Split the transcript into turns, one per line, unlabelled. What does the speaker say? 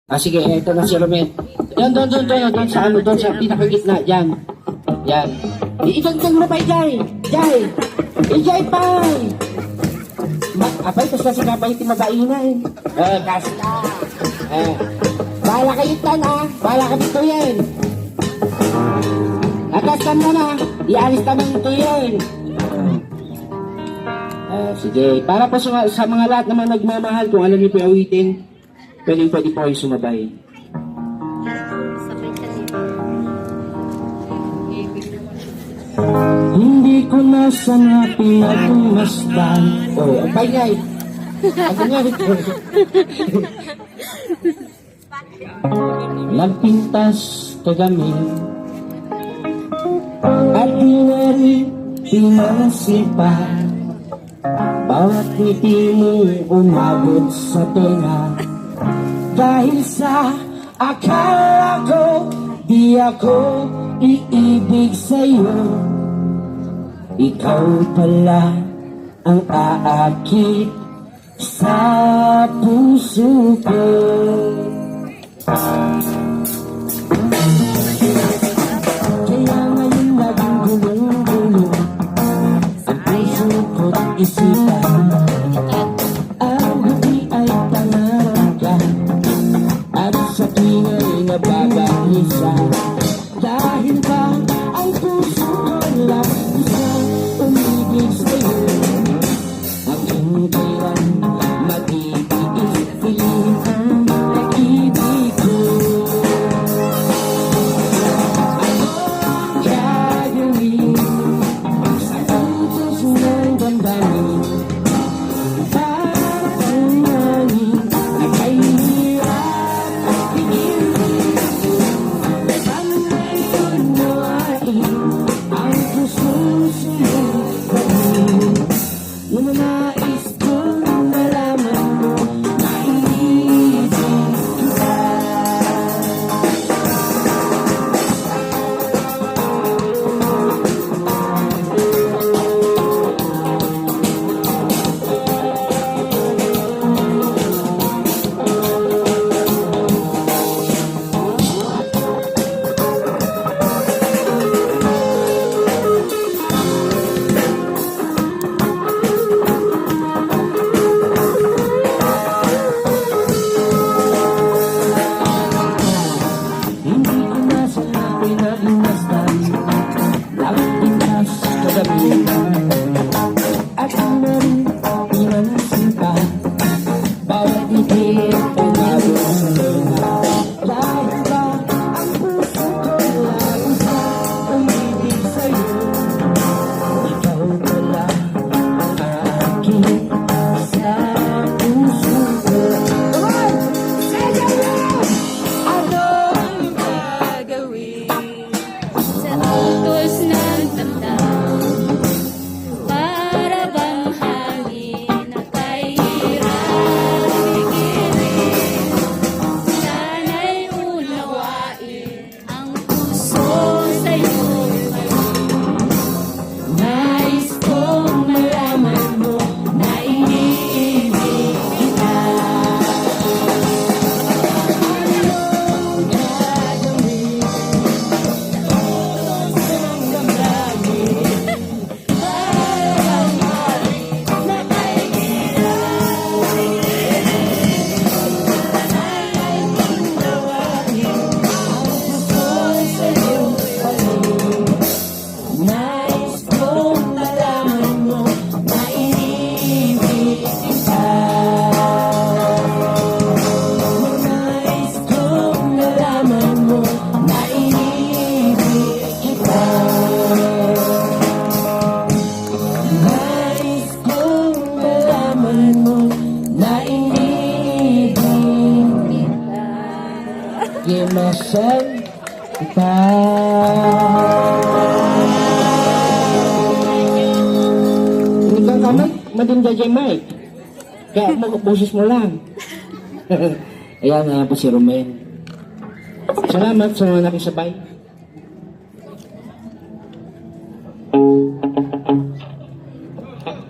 Sige, ito na si Romel. Doon sa ano, doon sa pinakagitna, yan. Yan. Idagdag mo pa, Jai. Jai. Jai, pay. Apay, tapos kasi kapahitin mabaina eh. Kasi na. Bahala kayo tan, Bahala ka dito yan. Agastan mo na. Ialis naman ito yan. Sige, para po sa mga lahat naman nagmamahal, kung alam niyo po awitin, pwede po yung sumabay. Hindi ko na sana pinagmasdan. Ang payay. Ang ganyan. Nagpintas kagami at di na rin pinasipan. Bawat ngiti mo umabot sa tenga. Dahil sa akala ko, di ako iibig sa'yo. Ikaw pala ang aakit sa puso ko. Kaya ngayon naging gulong-gulong ang puso ko't isipan. Ang hati ay pangarap at sa tingay nababahisa. Dahil ba ang puso ko lang isang umibig sa'yo. Ang hindi lang mag-ibig, piling ang ibig ko. Ano ang gagawin sa utos ng damdamin? Parang hangin na kay hirap pigilin. Sana ngayon nawain ang puso sa'yo. Yung nais kong malaman mo na iibig kita. Hindi ko na sana pinagmasdan. Nagpintas kagabi at ang rin pinansin pa. Bawat itin umabot sa tenga. Dahil ba ang puso ko lang sa umibig sa'yo. Ikaw pala ang akin sa puso ko.
Ano ang gagawin sa utos ng damdamin? Para bang hangin na kay hirap pigilin? Sana'y unawain ang puso sa'yo ngayon. Nais kong malaman mo na iniibig kita. Nais kong malaman mo na iniibig kita. Nais kong malaman mo na iniibig kita. Nais kong malaman mo na iniibig kita.
Gimasal kita. Ikaw kamay, madinda dyan, Mike. Kaya boses mo lang. Ayan po si Romel. Salamat sa mga nakisabay.